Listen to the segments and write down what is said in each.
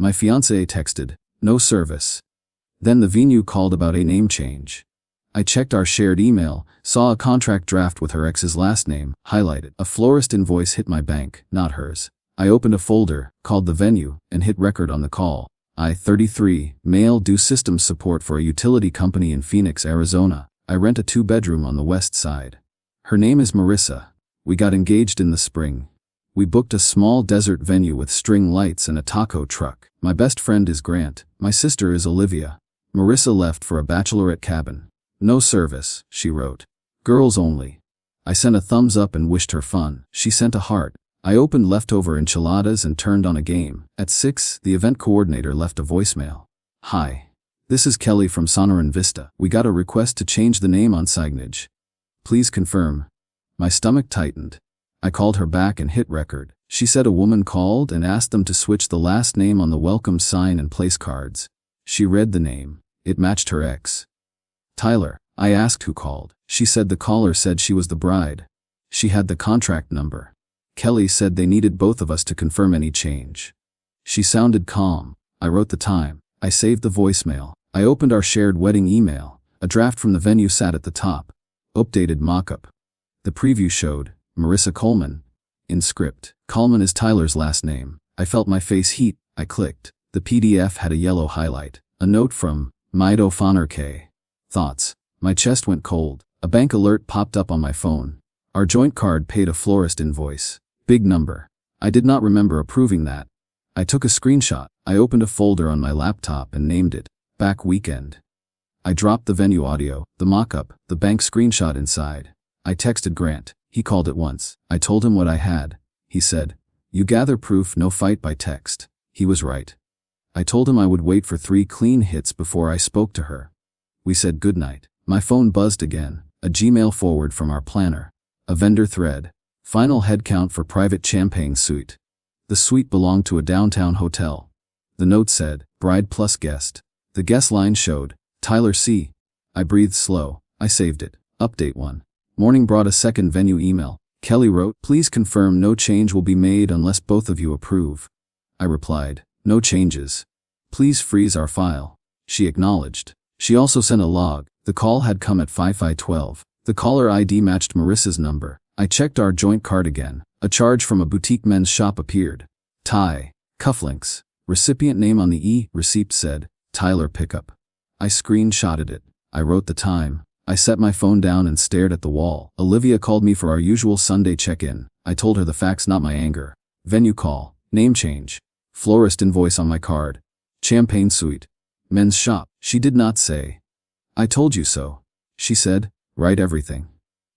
My fiancée texted, "No service." Then the venue called about a name change. I checked our shared email, saw a contract draft with her ex's last name, highlighted. A florist invoice hit my bank, not hers. I opened a folder, called the venue, and hit record on the call. I, 33, male, do systems support for a utility company in Phoenix, Arizona. I rent a 2-bedroom on the west side. Her name is Marissa. We got engaged in the spring. We booked a small desert venue with string lights and a taco truck. My best friend is Grant. My sister is Olivia. Marissa left for a bachelorette cabin. "No service," she wrote. "Girls only." I sent a thumbs up and wished her fun. She sent a heart. I opened leftover enchiladas and turned on a game. At 6, the event coordinator left a voicemail. "Hi. This is Kelly from Sonoran Vista. We got a request to change the name on signage. Please confirm." My stomach tightened. I called her back and hit record. She said a woman called and asked them to switch the last name on the welcome sign and place cards. She read the name. It matched her ex. Tyler. I asked who called. She said the caller said she was the bride. She had the contract number. Kelly said they needed both of us to confirm any change. She sounded calm. I wrote the time. I saved the voicemail. I opened our shared wedding email. A draft from the venue sat at the top. Updated mock-up. The preview showed Marissa Coleman. In script. Coleman is Tyler's last name. I felt my face heat. I clicked. The PDF had a yellow highlight. A note from Mido Foner K. Thoughts. My chest went cold. A bank alert popped up on my phone. Our joint card paid a florist invoice. Big number. I did not remember approving that. I took a screenshot. I opened a folder on my laptop and named it Back Weekend. I dropped the venue audio, the mock-up, the bank screenshot inside. I texted Grant. He called at once. I told him what I had. He said, "You gather proof, no fight by text." He was right. I told him I would wait for 3 clean hits before I spoke to her. We said goodnight. My phone buzzed again. A Gmail forward from our planner. A vendor thread. Final headcount for private champagne suite. The suite belonged to a downtown hotel. The note said, "Bride plus guest." The guest line showed, "Tyler C." I breathed slow. I saved it. Update 1. Morning brought a second venue email. Kelly wrote, "Please confirm no change will be made unless both of you approve." I replied, "No changes. Please freeze our file." She acknowledged. She also sent a log. The call had come at 5:12. The caller ID matched Marissa's number. I checked our joint card again. A charge from a boutique men's shop appeared. Tie. Cufflinks. Recipient name on the receipt said, Tyler Pickup. I screenshotted it. I wrote the time. I set my phone down and stared at the wall. Olivia called me for our usual Sunday check-in. I told her the facts, not my anger. Venue call. Name change. Florist invoice on my card. Champagne suite. Men's shop. She did not say, "I told you so." She said, "Write everything.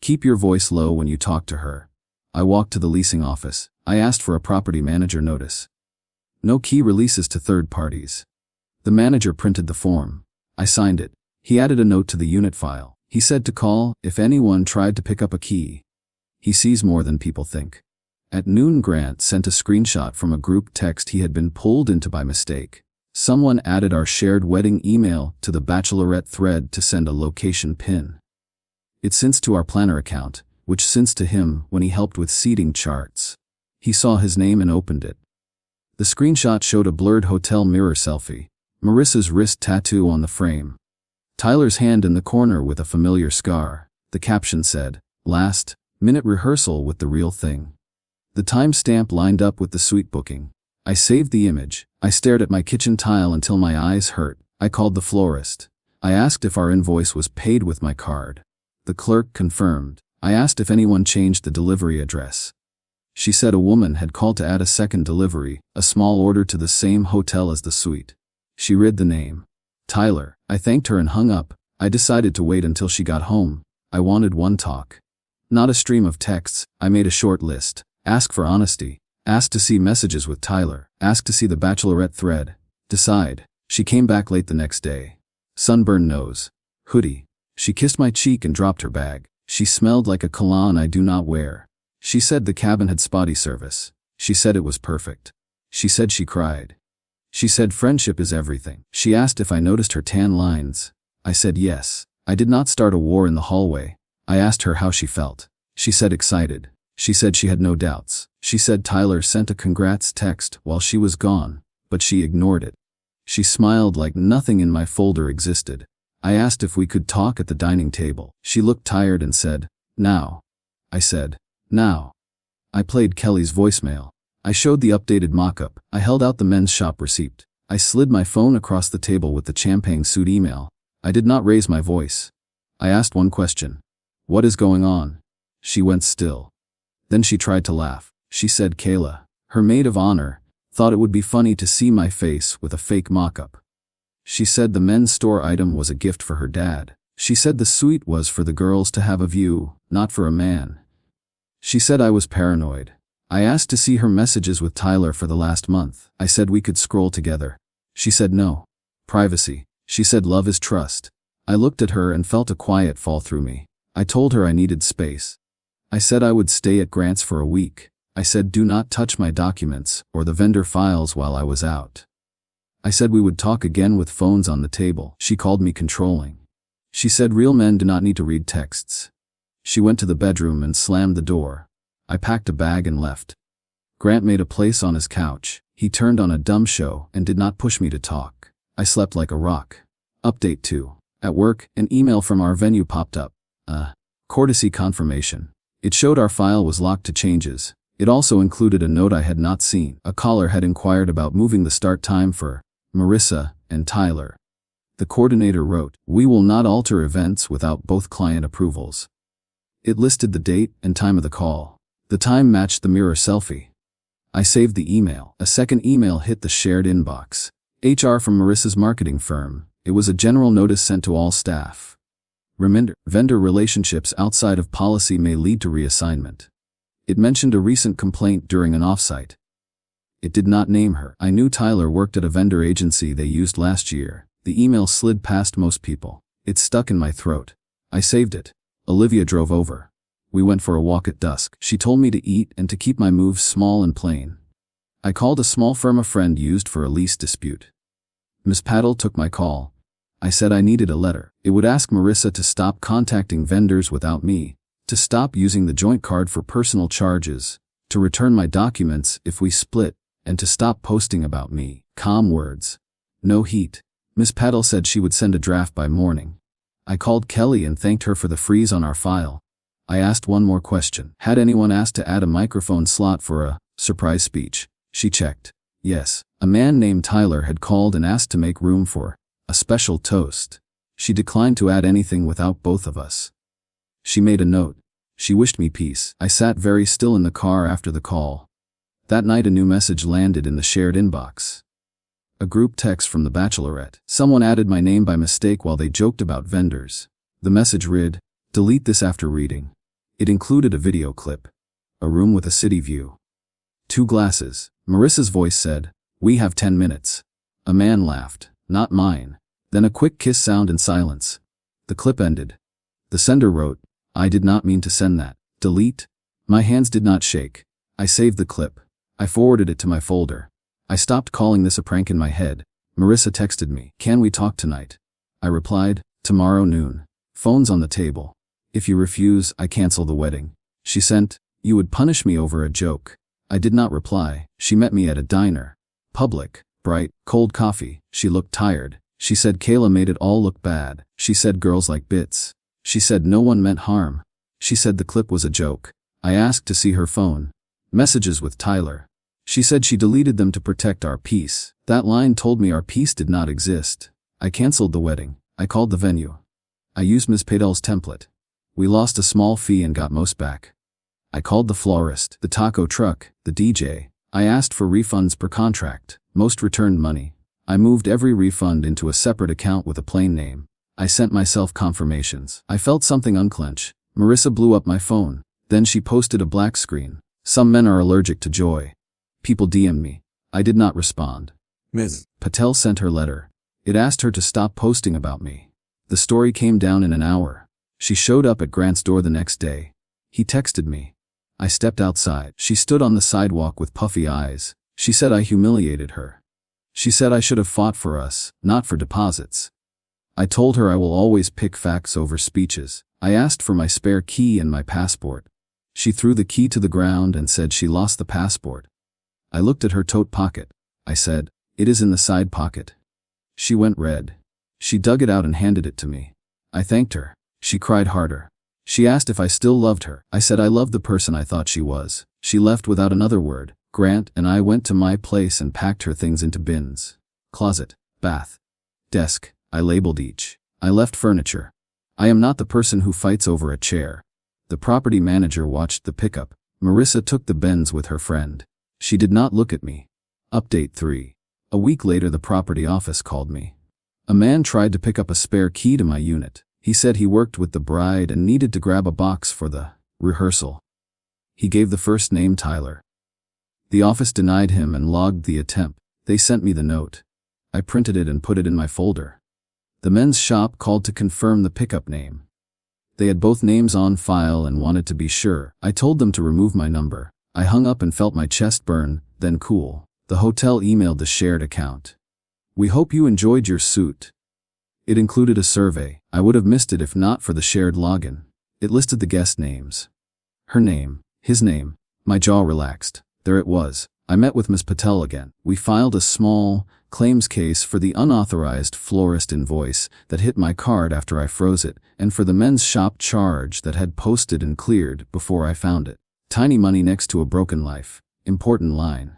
Keep your voice low when you talk to her." I walked to the leasing office. I asked for a property manager notice. No key releases to third parties. The manager printed the form. I signed it. He added a note to the unit file. He said to call if anyone tried to pick up a key. He sees more than people think. At noon, Grant sent a screenshot from a group text he had been pulled into by mistake. Someone added our shared wedding email to the bachelorette thread to send a location pin. It syncs to our planner account, which syncs to him when he helped with seating charts. He saw his name and opened it. The screenshot showed a blurred hotel mirror selfie. Marissa's wrist tattoo on the frame. Tyler's hand in the corner with a familiar scar. The caption said, "Last-minute rehearsal with the real thing." The timestamp lined up with the suite booking. I saved the image. I stared at my kitchen tile until my eyes hurt. I called the florist. I asked if our invoice was paid with my card. The clerk confirmed. I asked if anyone changed the delivery address. She said a woman had called to add a second delivery, a small order to the same hotel as the suite. She read the name. Tyler. I thanked her and hung up. I decided to wait until she got home. I wanted one talk. Not a stream of texts. I made a short list. Ask for honesty. Ask to see messages with Tyler. Ask to see the bachelorette thread. Decide. She came back late the next day. Sunburned nose. Hoodie. She kissed my cheek and dropped her bag. She smelled like a cologne I do not wear. She said the cabin had spotty service. She said it was perfect. She said she cried. She said friendship is everything. She asked if I noticed her tan lines. I said yes. I did not start a war in the hallway. I asked her how she felt. She said excited. She said she had no doubts. She said Tyler sent a congrats text while she was gone. but she ignored it. She smiled like nothing in my folder existed. I asked if we could talk at the dining table. She looked tired and said, "Now." I said, "Now." I played Kelly's voicemail. I showed the updated mock-up. I held out the men's shop receipt. I slid my phone across the table with the champagne suit email. I did not raise my voice. I asked one question. "What is going on?" She went still. Then she tried to laugh. She said Kayla, her maid of honor, thought it would be funny to see my face with a fake mock-up. She said the men's store item was a gift for her dad. She said the suite was for the girls to have a view, not for a man. She said I was paranoid. I asked to see her messages with Tyler for the last month. I said we could scroll together. She said no. Privacy. She said love is trust. I looked at her and felt a quiet fall through me. I told her I needed space. I said I would stay at Grant's for a week. I said do not touch my documents or the vendor files while I was out. I said we would talk again with phones on the table. She called me controlling. She said real men do not need to read texts. She went to the bedroom and slammed the door. I packed a bag and left. Grant made a place on his couch. He turned on a dumb show and did not push me to talk. I slept like a rock. Update 2. At work, an email from our venue popped up. Courtesy confirmation. It showed our file was locked to changes. It also included a note I had not seen. A caller had inquired about moving the start time for Marissa and Tyler. The coordinator wrote, "We will not alter events without both client approvals." It listed the date and time of the call. The time matched the mirror selfie. I saved the email. A second email hit the shared inbox. HR from Marissa's marketing firm. It was a general notice sent to all staff. Reminder, vendor relationships outside of policy may lead to reassignment. It mentioned a recent complaint during an offsite. It did not name her. I knew Tyler worked at a vendor agency they used last year. The email slid past most people. It stuck in my throat. I saved it. Olivia drove over. We went for a walk at dusk. She told me to eat and to keep my moves small and plain. I called a small firm a friend used for a lease dispute. Ms. Paddle took my call. I said I needed a letter. It would ask Marissa to stop contacting vendors without me, to stop using the joint card for personal charges, to return my documents if we split, and to stop posting about me. Calm words. No heat. Ms. Paddle said she would send a draft by morning. I called Kelly and thanked her for the freeze on our file. I asked one more question. Had anyone asked to add a microphone slot for a surprise speech? She checked. Yes. A man named Tyler had called and asked to make room for a special toast. She declined to add anything without both of us. She made a note. She wished me peace. I sat very still in the car after the call. That night a new message landed in the shared inbox. A group text from the Bachelorette. Someone added my name by mistake while they joked about vendors. The message read, "Delete this after reading." It included a video clip. A room with a city view. 2 glasses. Marissa's voice said, "We have 10 minutes. A man laughed. Not mine. Then a quick kiss sound and silence. The clip ended. The sender wrote, "I did not mean to send that. Delete." My hands did not shake. I saved the clip. I forwarded it to my folder. I stopped calling this a prank in my head. Marissa texted me, "Can we talk tonight?" I replied, "Tomorrow noon. Phone's on the table. If you refuse, I cancel the wedding." She sent, "You would punish me over a joke." I did not reply. She met me at a diner. Public, bright, cold coffee. She looked tired. She said Kayla made it all look bad. She said girls like bits. She said no one meant harm. She said the clip was a joke. I asked to see her phone. Messages with Tyler. She said she deleted them to protect our peace. That line told me our peace did not exist. I canceled the wedding. I called the venue. I used Ms. Padel's template. We lost a small fee and got most back. I called the florist, the taco truck, the DJ. I asked for refunds per contract. Most returned money. I moved every refund into a separate account with a plain name. I sent myself confirmations. I felt something unclench. Marissa blew up my phone. Then she posted a black screen. "Some men are allergic to joy." People DM'd me. I did not respond. Ms. Patel sent her letter. It asked her to stop posting about me. The story came down in an hour. She showed up at Grant's door the next day. He texted me. I stepped outside. She stood on the sidewalk with puffy eyes. She said I humiliated her. She said I should have fought for us, not for deposits. I told her I will always pick facts over speeches. I asked for my spare key and my passport. She threw the key to the ground and said she lost the passport. I looked at her tote pocket. I said, It is in the side pocket. She went red. She dug it out and handed it to me. I thanked her. She cried harder. She asked if I still loved her. I said I loved the person I thought she was. She left without another word. Grant and I went to my place and packed her things into bins. Closet, bath, desk. I labeled each. I left furniture. I am not the person who fights over a chair. The property manager watched the pickup. Marissa took the Benz with her friend. She did not look at me. Update 3. A week later, the property office called me. A man tried to pick up a spare key to my unit. He said he worked with the bride and needed to grab a box for the rehearsal. He gave the first name Tyler. The office denied him and logged the attempt. They sent me the note. I printed it and put it in my folder. The men's shop called to confirm the pickup name. They had both names on file and wanted to be sure. I told them to remove my number. I hung up and felt my chest burn, then cool. The hotel emailed the shared account. We hope you enjoyed your suit. It included a survey. I would have missed it if not for the shared login. It listed the guest names. Her name, his name. My jaw relaxed. There it was. I met with Ms. Patel again. We filed a small claims case for the unauthorized florist invoice that hit my card after I froze it, and for the men's shop charge that had posted and cleared before I found it. Tiny money next to a broken life. Important line.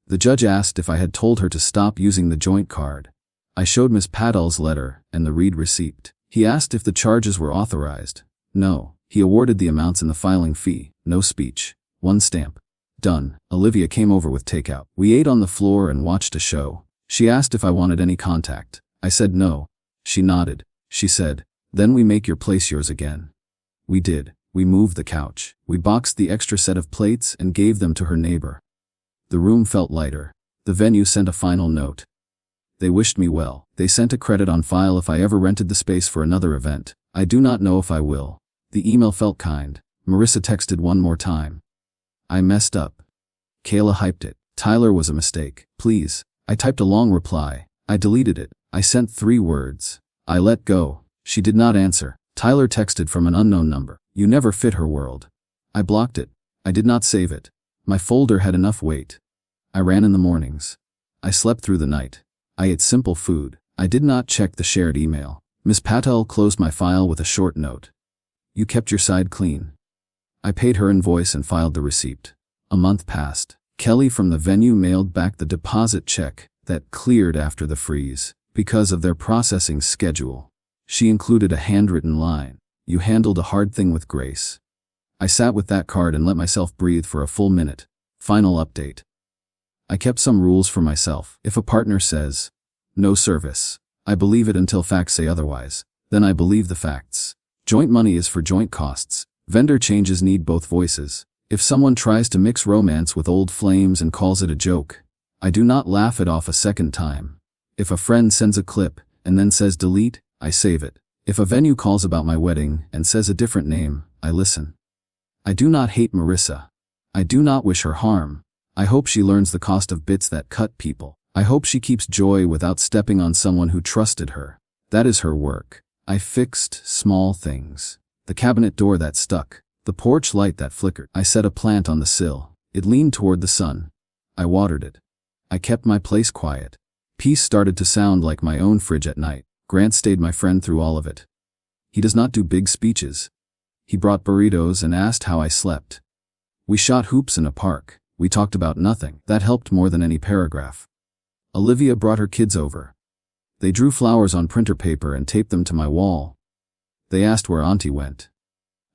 The judge asked if I had told her to stop using the joint card. I showed Ms. Patel's letter and the read receipt. He asked if the charges were authorized. No. He awarded the amounts in the filing fee. No speech. 1 stamp. Done. Olivia came over with takeout. We ate on the floor and watched a show. She asked if I wanted any contact. I said no. She nodded. She said, "Then we make your place yours again." We did. We moved the couch. We boxed the extra set of plates and gave them to her neighbor. The room felt lighter. The venue sent a final note. They wished me well. They sent a credit on file if I ever rented the space for another event. I do not know if I will. The email felt kind. Marissa texted one more time. I messed up. Kayla hyped it. Tyler was a mistake. Please. I typed a long reply. I deleted it. I sent 3 words. I let go. She did not answer. Tyler texted from an unknown number. You never fit her world. I blocked it. I did not save it. My folder had enough weight. I ran in the mornings. I slept through the night. I ate simple food. I did not check the shared email. Ms. Patel closed my file with a short note. You kept your side clean. I paid her invoice and filed the receipt. A month passed. Kelly from the venue mailed back the deposit check that cleared after the freeze because of their processing schedule. She included a handwritten line. You handled a hard thing with grace. I sat with that card and let myself breathe for a full minute. Final update. I kept some rules for myself. If a partner says, no service, I believe it until facts say otherwise. Then I believe the facts. Joint money is for joint costs. Vendor changes need both voices. If someone tries to mix romance with old flames and calls it a joke, I do not laugh it off a second time. If a friend sends a clip and then says delete, I save it. If a venue calls about my wedding and says a different name, I listen. I do not hate Marissa. I do not wish her harm. I hope she learns the cost of bits that cut people. I hope she keeps joy without stepping on someone who trusted her. That is her work. I fixed small things. The cabinet door that stuck. The porch light that flickered. I set a plant on the sill. It leaned toward the sun. I watered it. I kept my place quiet. Peace started to sound like my own fridge at night. Grant stayed my friend through all of it. He does not do big speeches. He brought burritos and asked how I slept. We shot hoops in a park. We talked about nothing. That helped more than any paragraph. Olivia brought her kids over. They drew flowers on printer paper and taped them to my wall. They asked where Auntie went.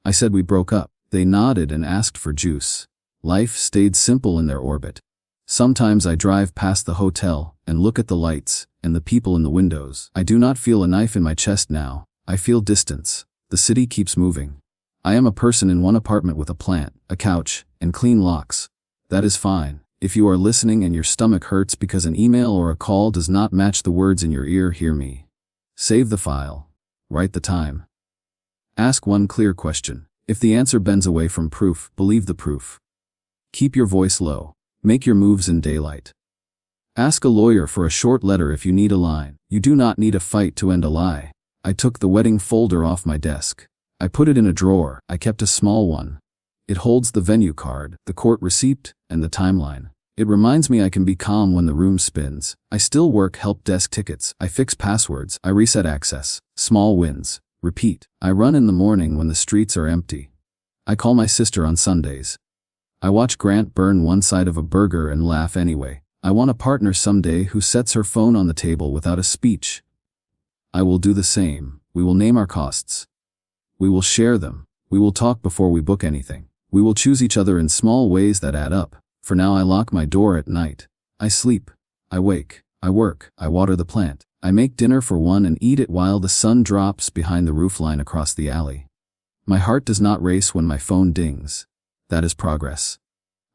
I said we broke up. They nodded and asked for juice. Life stayed simple in their orbit. Sometimes I drive past the hotel and look at the lights and the people in the windows. I do not feel a knife in my chest now. I feel distance. The city keeps moving. I am a person in one apartment with a plant, a couch, and clean locks. That is fine. If you are listening and your stomach hurts because an email or a call does not match the words in your ear, hear me. Save the file. Write the time. Ask one clear question. If the answer bends away from proof, believe the proof. Keep your voice low. Make your moves in daylight. Ask a lawyer for a short letter if you need a line. You do not need a fight to end a lie. I took the wedding folder off my desk. I put it in a drawer. I kept a small one. It holds the venue card, the court receipt, and the timeline. It reminds me I can be calm when the room spins. I still work help desk tickets. I fix passwords. I reset access. Small wins. Repeat. I run in the morning when the streets are empty. I call my sister on Sundays. I watch Grant burn one side of a burger and laugh anyway. I want a partner someday who sets her phone on the table without a speech. I will do the same. We will name our costs. We will share them. We will talk before we book anything. We will choose each other in small ways that add up. For now I lock my door at night. I sleep. I wake. I work. I water the plant. I make dinner for one and eat it while the sun drops behind the roofline across the alley. My heart does not race when my phone dings. That is progress.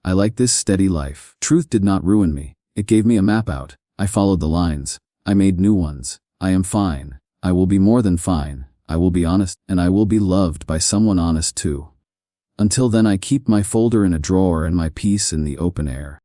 I like this steady life. Truth did not ruin me. It gave me a map out. I followed the lines. I made new ones. I am fine. I will be more than fine. I will be honest, and I will be loved by someone honest too. Until then I keep my folder in a drawer and my peace in the open air.